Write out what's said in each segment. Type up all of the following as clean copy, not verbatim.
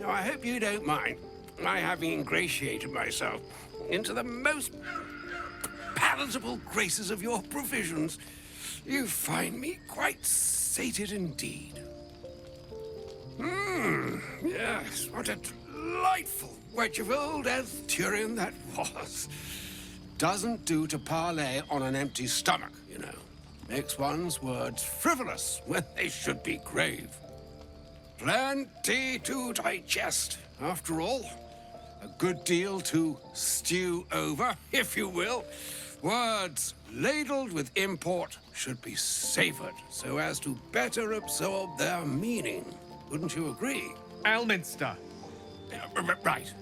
Now, I hope you don't mind my having ingratiated myself into the most palatable graces of your provisions. You find me quite sated indeed. Yes, what a delightful wedge of old Arthurian that was. Doesn't do to parley on an empty stomach, you know. Makes one's words frivolous when they should be grave. Plenty to digest, after all. A good deal to stew over, if you will. Words ladled with import should be savored so as to better absorb their meaning. Wouldn't you agree? Elminster. Right.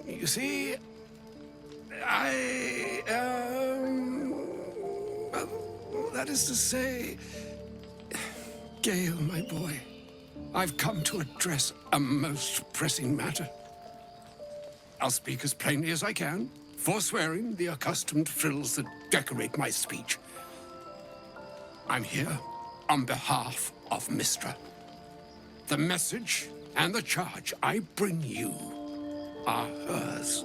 You see, well, that is to say, Gale, my boy, I've come to address a most pressing matter. I'll speak as plainly as I can, forswearing the accustomed frills that decorate my speech. I'm here on behalf of Mystra. The message and the charge I bring you are hers.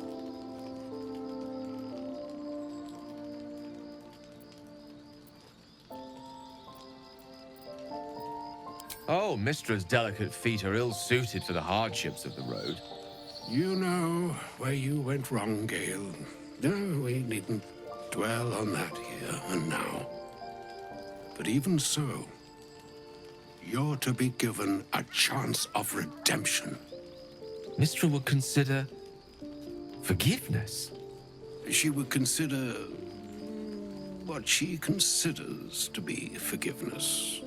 Oh, Mistra's delicate feet are ill-suited for the hardships of the road. You know where you went wrong, Gale. No, we needn't dwell on that here and now. But even so, you're to be given a chance of redemption. Mistra would consider forgiveness. She would consider what she considers to be forgiveness.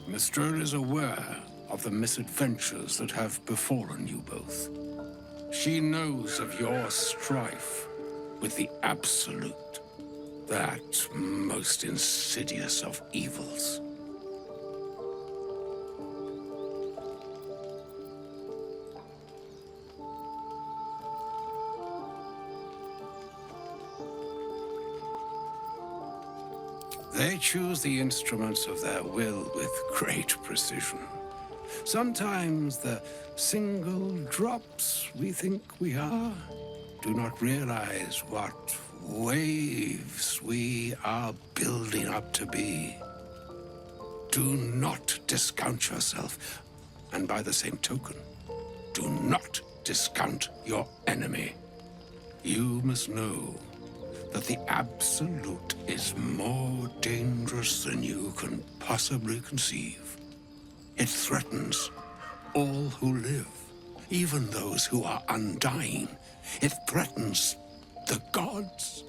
Mystra is aware of the misadventures that have befallen you both. She knows of your strife with the Absolute, that most insidious of evils. They choose the instruments of their will with great precision. Sometimes the single drops we think we are do not realize what waves we are building up to be. Do not discount yourself, and by the same token, do not discount your enemy. You must know that the Absolute is more dangerous than you can possibly conceive. It threatens all who live, even those who are undying. It threatens the gods,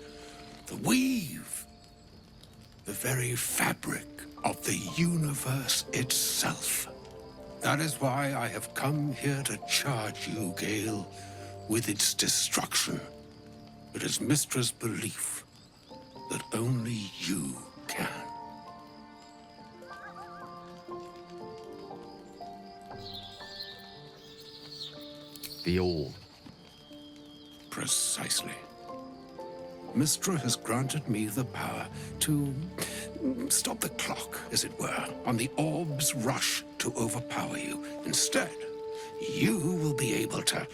the weave, the very fabric of the universe itself. That is why I have come here to charge you, Gale, with its destruction. It is Mistra's belief that only you can. The all. Precisely. Mystra has granted me the power to stop the clock, as it were, on the orb's rush to overpower you. Instead, you will be able to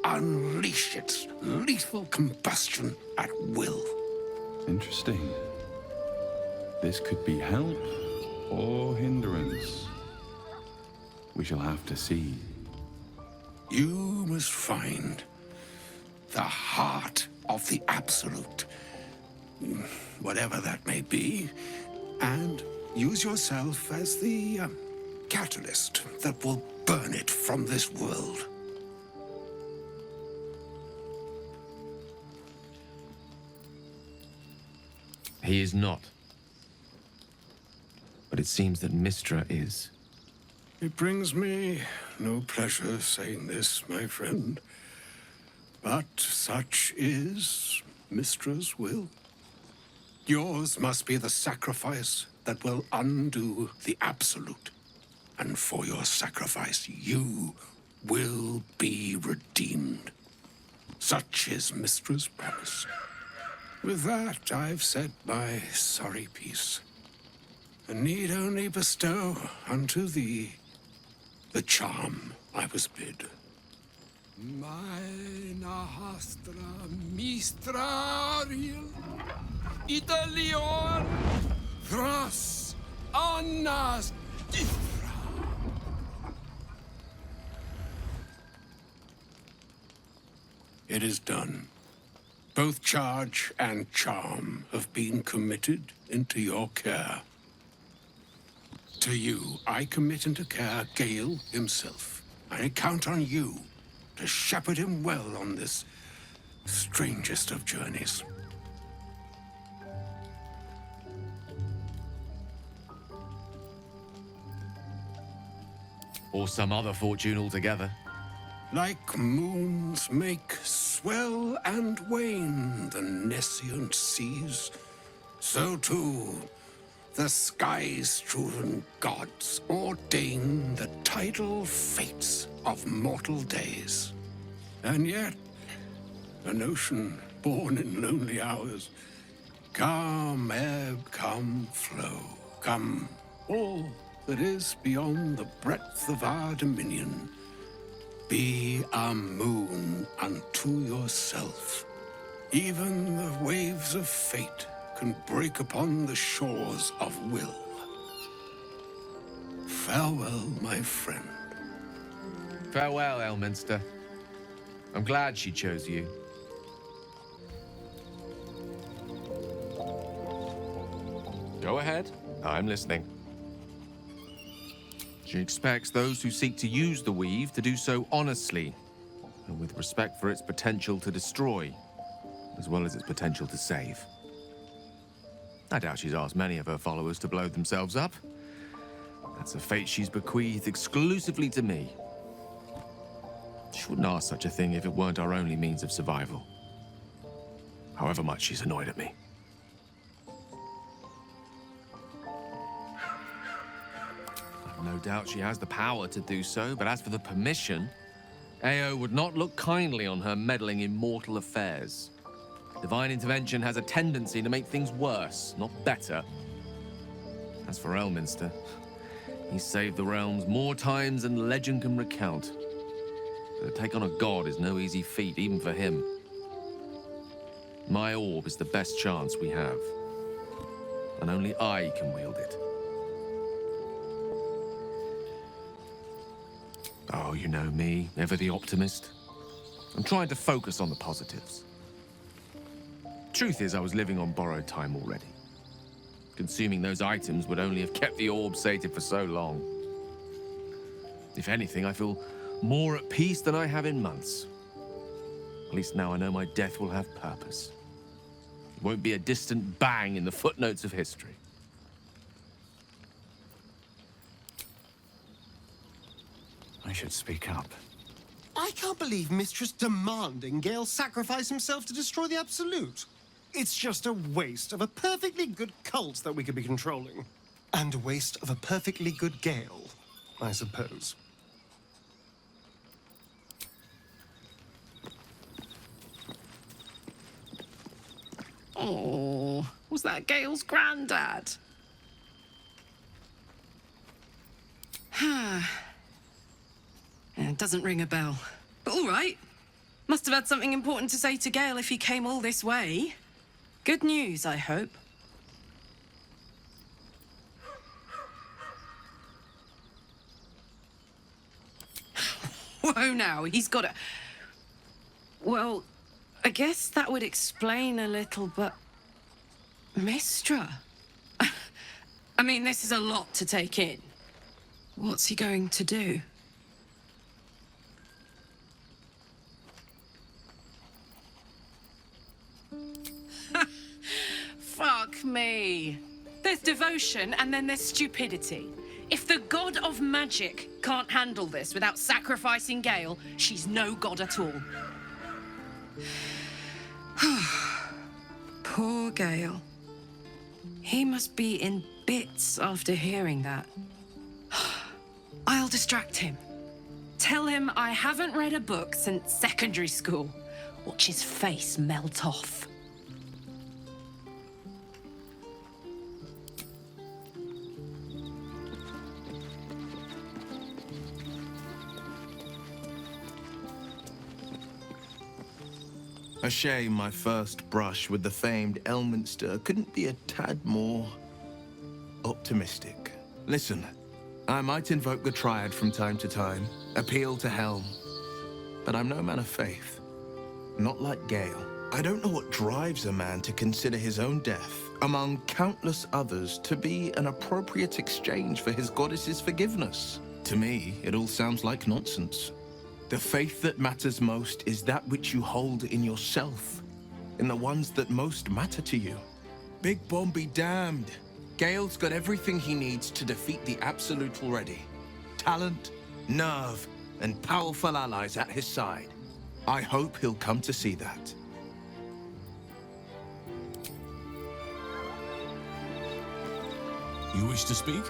unleash its lethal combustion at will. Interesting. This could be help or hindrance. We shall have to see. You must find the heart of the Absolute, whatever that may be, and use yourself as the catalyst that will burn it from this world. He is not. But it seems that Mystra is. It brings me no pleasure saying this, my friend. But such is Mistra's will. Yours must be the sacrifice that will undo the Absolute. And for your sacrifice, you will be redeemed. Such is Mistra's promise. With that, I've said my sorry piece, and need only bestow unto thee the charm I was bid. Mina hastra mistrariel, Italion, thras annas diffra. It is done. Both charge and charm have been committed into your care. To you, I commit into care Gale himself. I count on you to shepherd him well on this strangest of journeys. Or some other fortune altogether. Like moons make swell and wane the nescient seas, so too the sky-strewn gods ordain the tidal fates of mortal days. And yet, an ocean born in lonely hours, come ebb, come flow, come all that is beyond the breadth of our dominion. Be a moon unto yourself. Even the waves of fate can break upon the shores of will. Farewell, my friend. Farewell, Elminster. I'm glad she chose you. Go ahead. I'm listening. She expects those who seek to use the weave to do so honestly, and with respect for its potential to destroy, as well as its potential to save. I doubt she's asked many of her followers to blow themselves up. That's a fate she's bequeathed exclusively to me. She wouldn't ask such a thing if it weren't our only means of survival. However much she's annoyed at me. I've no doubt she has the power to do so, but as for the permission, Ao would not look kindly on her meddling in mortal affairs. Divine intervention has a tendency to make things worse, not better. As for Elminster, he's saved the realms more times than legend can recount. To take on a god is no easy feat, even for him. My orb is the best chance we have, and only I can wield it. Oh, you know me, ever the optimist. I'm trying to focus on the positives. Truth is, I was living on borrowed time already. Consuming those items would only have kept the orb sated for so long. If anything, I feel more at peace than I have in months. At least now I know my death will have purpose. It won't be a distant bang in the footnotes of history. I should speak up. I can't believe Mistress demanding Gale sacrifice himself to destroy the Absolute. It's just a waste of a perfectly good cult that we could be controlling. And a waste of a perfectly good Gale, I suppose. Oh, was that Gale's granddad? It doesn't ring a bell. But all right. Must have had something important to say to Gale if he came all this way. Good news, I hope. Whoa, now, he's got a... Well, I guess that would explain a little, but... Mistra? I mean, this is a lot to take in. What's he going to do? Fuck me. There's devotion and then there's stupidity. If the god of magic can't handle this without sacrificing Gale, she's no god at all. Poor Gale. He must be in bits after hearing that. I'll distract him. Tell him I haven't read a book since secondary school. Watch his face melt off. A shame my first brush with the famed Elminster couldn't be a tad more optimistic. Listen, I might invoke the Triad from time to time, appeal to Helm, but I'm no man of faith. Not like Gale. I don't know what drives a man to consider his own death, among countless others, to be an appropriate exchange for his goddess's forgiveness. To me, it all sounds like nonsense. The faith that matters most is that which you hold in yourself, in the ones that most matter to you. Big Bomb be damned. Gale's got everything he needs to defeat the Absolute already. Talent, nerve, and powerful allies at his side. I hope he'll come to see that. You wish to speak?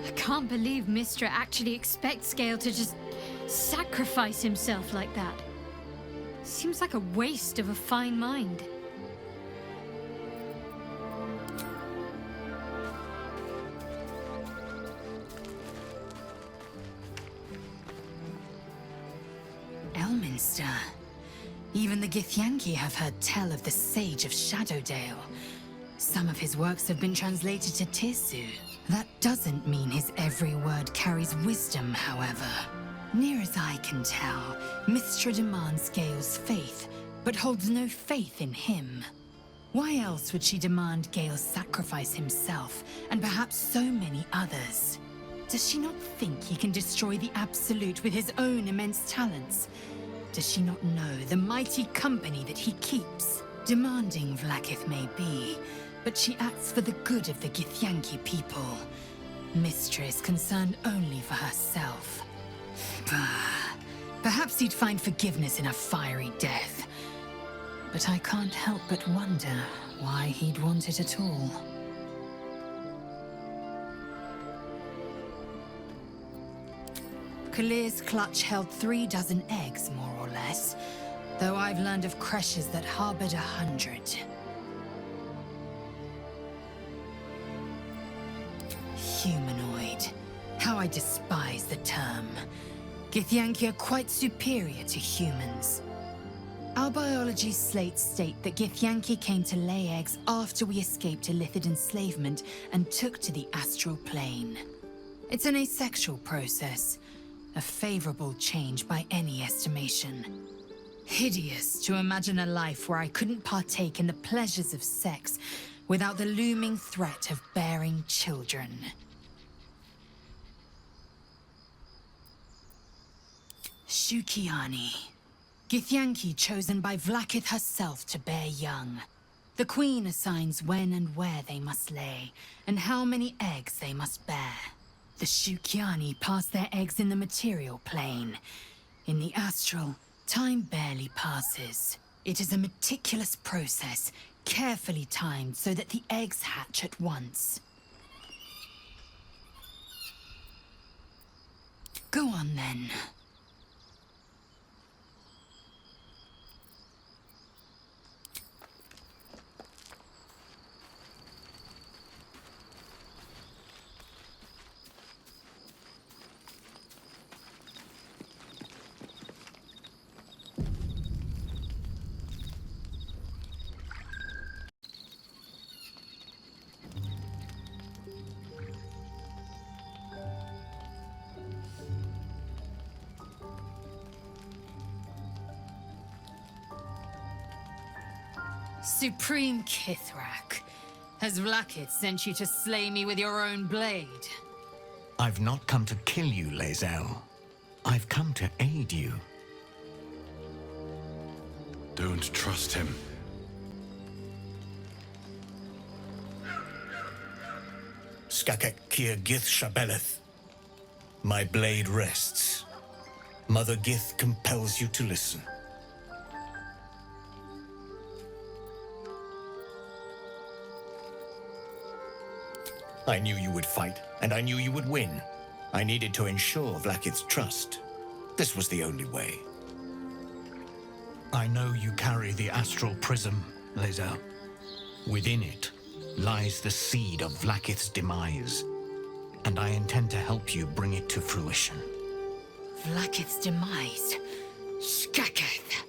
I can't believe Mistra actually expects Gale to just sacrifice himself like that. Seems like a waste of a fine mind. Elminster. Even the Githyanki have heard tell of the Sage of Shadowdale. Some of his works have been translated to Tirsu. That doesn't mean his every word carries wisdom, however. Near as I can tell, Mistra demands Gale's faith, but holds no faith in him. Why else would she demand Gale sacrifice himself, and perhaps so many others? Does she not think he can destroy the Absolute with his own immense talents? Does she not know the mighty company that he keeps? Demanding Vlaakith may be, but she acts for the good of the Githyanki people. Mistra is concerned only for herself. Perhaps he'd find forgiveness in a fiery death. But I can't help but wonder why he'd want it at all. Kalir's clutch held 36 eggs, more or less, though I've learned of creches that harbored 100. Humanoid. How I despise the term. Githyanki are quite superior to humans. Our biology slates state that Githyanki came to lay eggs after we escaped Illithid enslavement and took to the astral plane. It's an asexual process, a favorable change by any estimation. Hideous to imagine a life where I couldn't partake in the pleasures of sex without the looming threat of bearing children. Shukiani. Githyanki chosen by Vlaakith herself to bear young. The Queen assigns when and where they must lay, and how many eggs they must bear. The Shukiani pass their eggs in the material plane. In the astral, time barely passes. It is a meticulous process, carefully timed so that the eggs hatch at once. Go on then. Supreme Kithrak, has Vlaakith sent you to slay me with your own blade? I've not come to kill you, Lae'zel. I've come to aid you. Don't trust him. Skakek Kir Gith Shabeleth. My blade rests. Mother Gith compels you to listen. I knew you would fight, and I knew you would win. I needed to ensure Vlaakith's trust. This was the only way. I know you carry the astral prism, Lae'zel. Within it lies the seed of Vlaakith's demise, and I intend to help you bring it to fruition. Vlaakith's demise? Skaketh!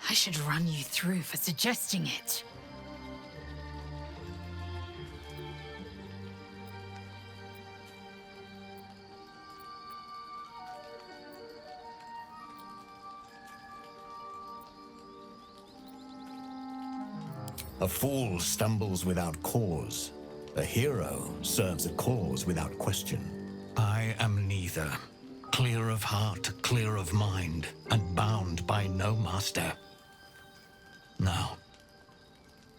I should run you through for suggesting it. A fool stumbles without cause. A hero serves a cause without question. I am neither. Clear of heart, clear of mind, and bound by no master. Now,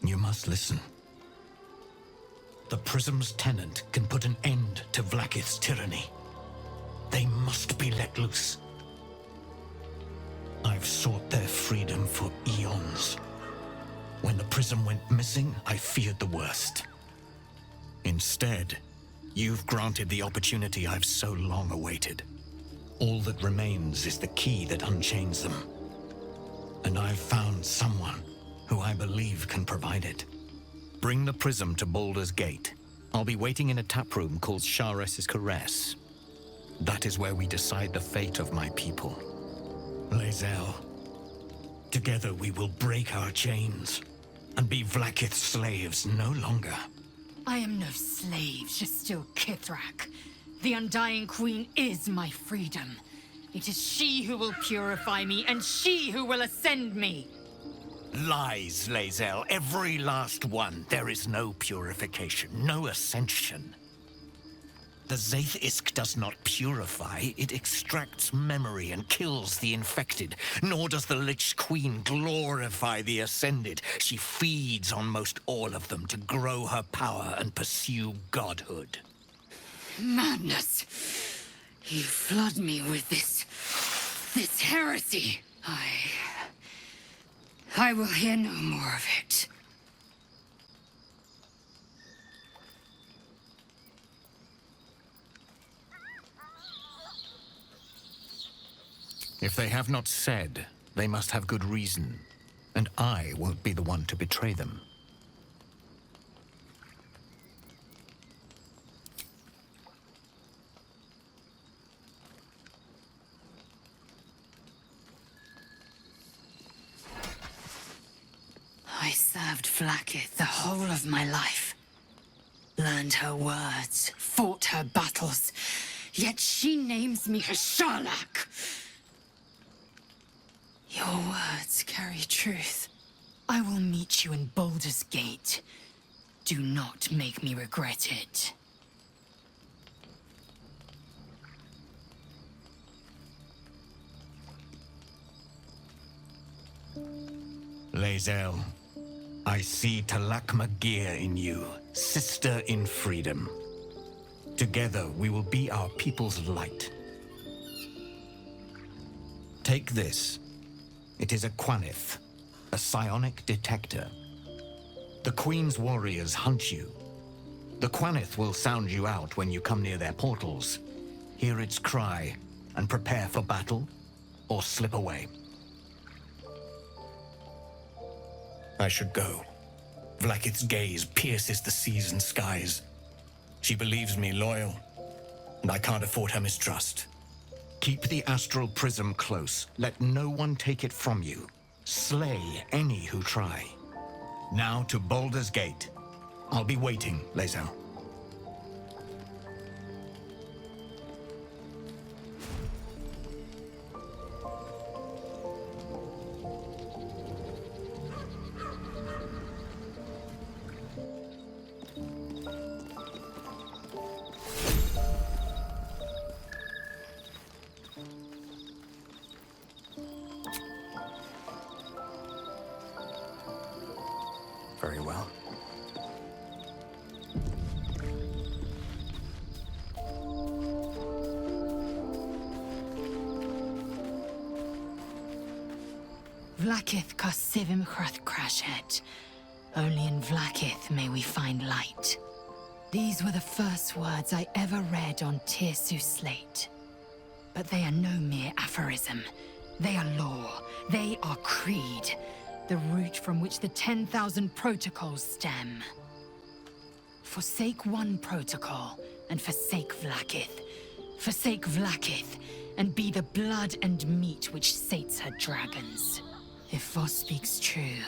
you must listen. The Prism's tenant can put an end to Vlaakith's tyranny. They must be let loose. I've sought their freedom for eons. When the Prism went missing, I feared the worst. Instead, you've granted the opportunity I've so long awaited. All that remains is the key that unchains them. And I've found someone who I believe can provide it. Bring the Prism to Baldur's Gate. I'll be waiting in a taproom called Shares's Caress. That is where we decide the fate of my people. Lae'zel, together we will break our chains and be Vlaakith's slaves no longer. I am no slave, just still Kithrak. The Undying Queen is my freedom. It is she who will purify me, and she who will ascend me. Lies, Lae'zel, every last one. There is no purification, no ascension. The Zaith Isk does not purify, it extracts memory and kills the infected. Nor does the Lich Queen glorify the ascended. She feeds on most all of them to grow her power and pursue godhood. Madness! You flood me with this heresy. I will hear no more of it. If they have not said, they must have good reason, and I won't be the one to betray them. I served Vlaakith the whole of my life. Learned her words, fought her battles, yet she names me her Sharlak. Your words carry truth. I will meet you in Baldur's Gate. Do not make me regret it. Lae'zel, I see Talak Magir in you, sister in freedom. Together we will be our people's light. Take this. It is a Quanith, a psionic detector. The Queen's warriors hunt you. The Quanith will sound you out when you come near their portals. Hear its cry and prepare for battle, or slip away. I should go. Vlaakith's gaze pierces the seas and skies. She believes me loyal, and I can't afford her mistrust. Keep the astral prism close. Let no one take it from you. Slay any who try. Now to Baldur's Gate. I'll be waiting, Lae'zel. Very well. Vlaakith Kosivim Chrath Crashet. Only in Vlaakith may we find light. These were the first words I ever read on Tirsu's slate. But they are no mere aphorism. They are law. They are creed. The root from which the 10,000 protocols stem. Forsake one protocol, and forsake Vlaakith. Forsake Vlaakith, and be the blood and meat which sates her dragons. If Voss speaks true,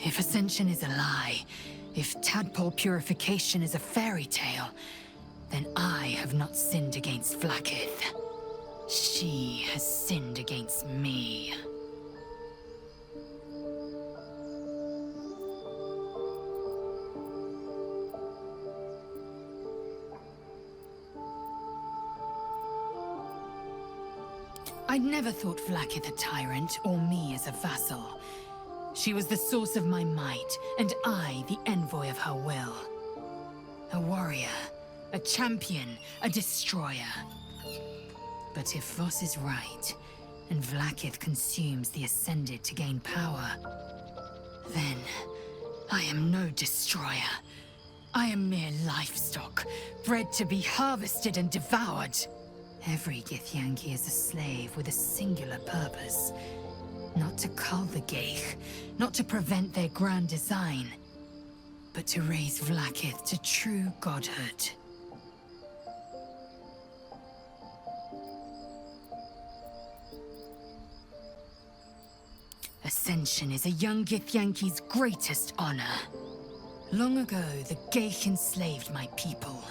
if Ascension is a lie, if tadpole purification is a fairy tale, then I have not sinned against Vlaakith. She has sinned against me. I'd never thought Vlaakith a tyrant, or me as a vassal. She was the source of my might, and I the envoy of her will. A warrior, a champion, a destroyer. But if Voss is right, and Vlaakith consumes the Ascended to gain power, then I am no destroyer. I am mere livestock, bred to be harvested and devoured. Every Githyanki is a slave with a singular purpose. Not to cull the Geich, not to prevent their grand design, but to raise Vlaakith to true godhood. Ascension is a young Githyanki's greatest honor. Long ago, the Geich enslaved my people.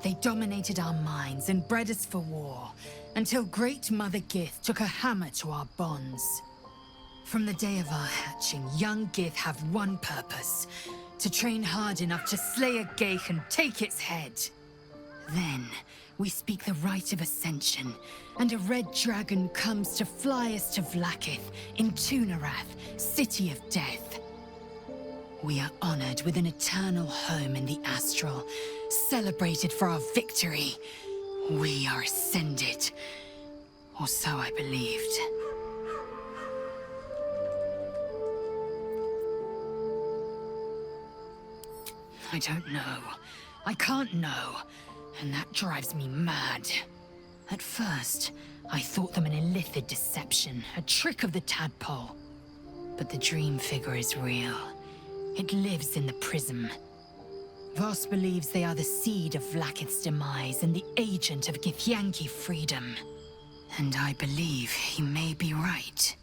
They dominated our minds and bred us for war, until Great Mother Gith took a hammer to our bonds. From the day of our hatching, young Gith have one purpose: to train hard enough to slay a Geich and take its head. Then, we speak the rite of Ascension, and a red dragon comes to fly us to Vlaakith in Tunarath, City of Death. We are honored with an eternal home in the Astral, celebrated for our victory. We are ascended. Or so I believed. I don't know. I can't know. And that drives me mad. At first, I thought them an illithid deception, a trick of the tadpole. But the dream figure is real. It lives in the prism. Voss believes they are the seed of Vlaakith's demise and the agent of Githyanki freedom. And I believe he may be right.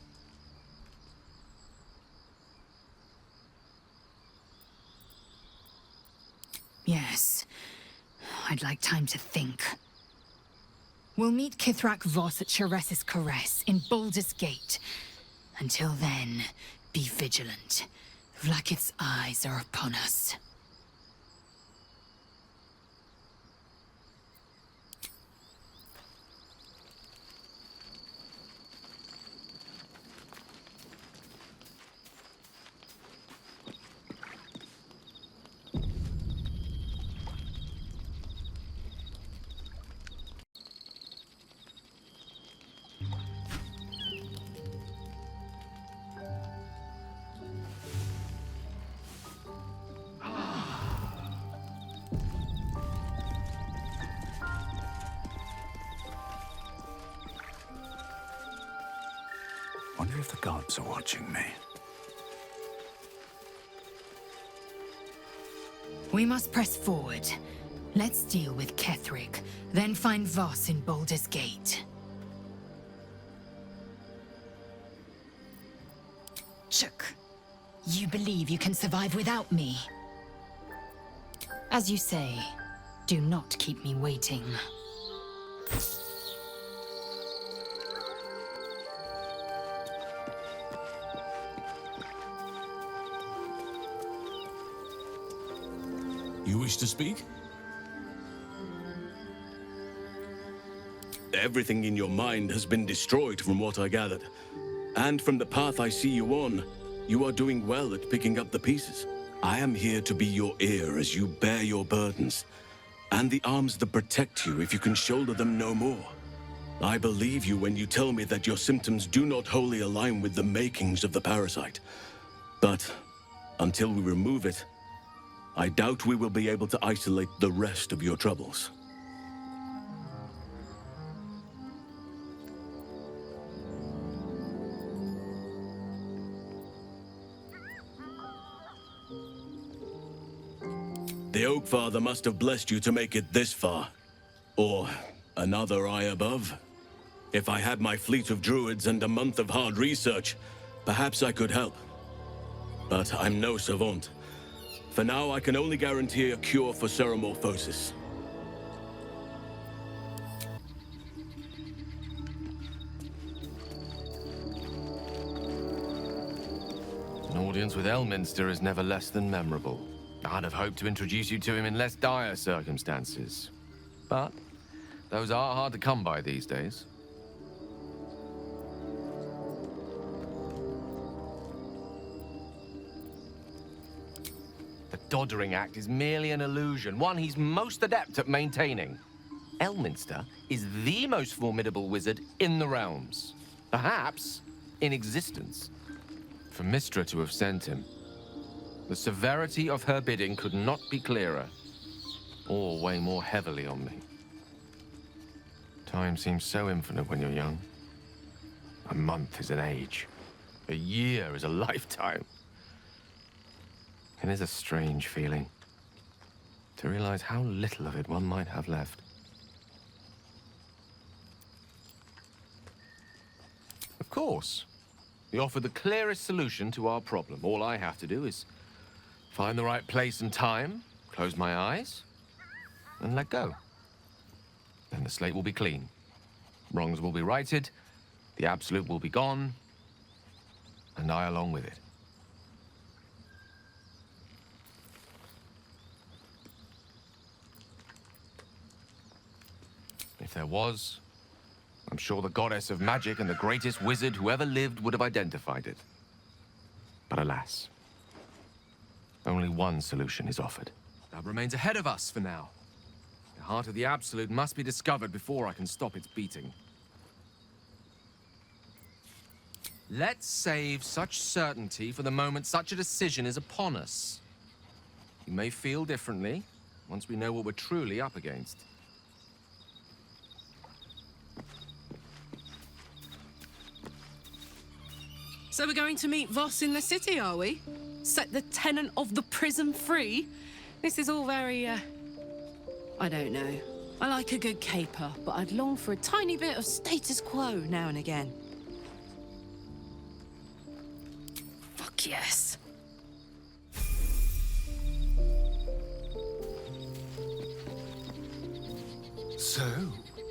Yes, I'd like time to think. We'll meet Kithrak Voss at Chares's Caress in Baldurs Gate. Until then, be vigilant. Vlaakith's eyes are upon us. Wonder if the gods are watching me. We must press forward. Let's deal with Ketheric, then find Voss in Baldur's Gate. Chook, you believe you can survive without me? As you say, do not keep me waiting. You wish to speak? Everything in your mind has been destroyed from what I gathered. And from the path I see you on, you are doing well at picking up the pieces. I am here to be your ear as you bear your burdens, and the arms that protect you if you can shoulder them no more. I believe you when you tell me that your symptoms do not wholly align with the makings of the parasite. But until we remove it, I doubt we will be able to isolate the rest of your troubles. The Oak Father must have blessed you to make it this far. Or another eye above. If I had my fleet of druids and a month of hard research, perhaps I could help. But I'm no savant. For now, I can only guarantee a cure for ceremorphosis. An audience with Elminster is never less than memorable. I'd have hoped to introduce you to him in less dire circumstances. But those are hard to come by these days. The Doddering Act is merely an illusion, one he's most adept at maintaining. Elminster is the most formidable wizard in the realms. Perhaps in existence. For Mystra to have sent him, the severity of her bidding could not be clearer, or weigh more heavily on me. Time seems so infinite when you're young. A month is an age. A year is a lifetime. It is a strange feeling to realize how little of it one might have left. Of course, we offer the clearest solution to our problem. All I have to do is find the right place and time, close my eyes, and let go. Then the slate will be clean. Wrongs will be righted, the absolute will be gone, and I along with it. If there was, I'm sure the goddess of magic and the greatest wizard who ever lived would have identified it. But alas, only one solution is offered. That remains ahead of us for now. The heart of the Absolute must be discovered before I can stop its beating. Let's save such certainty for the moment such a decision is upon us. You may feel differently once we know what we're truly up against. So we're going to meet Voss in the city, are we? Set the tenant of the prison free? This is all very, I don't know. I like a good caper, but I'd long for a tiny bit of status quo now and again. Fuck yes. So,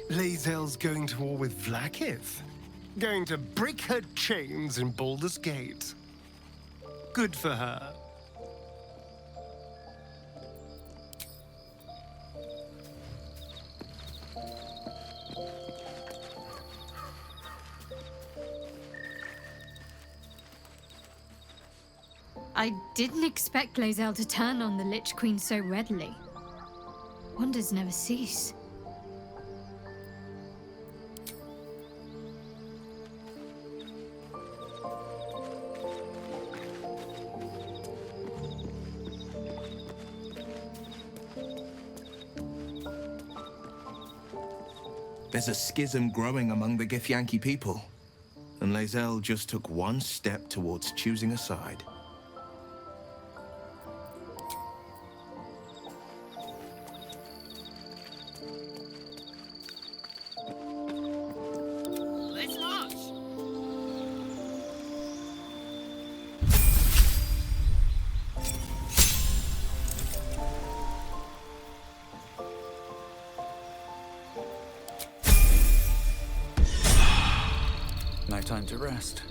Lae'zel's going to war with Vlaakith? Going to break her chains in Baldur's Gate. Good for her. I didn't expect Lae'zel to turn on the Lich Queen so readily. Wonders never cease. There's a schism growing among the Githyanki people, and Lae'zel just took one step towards choosing a side. Let's march! No time to rest.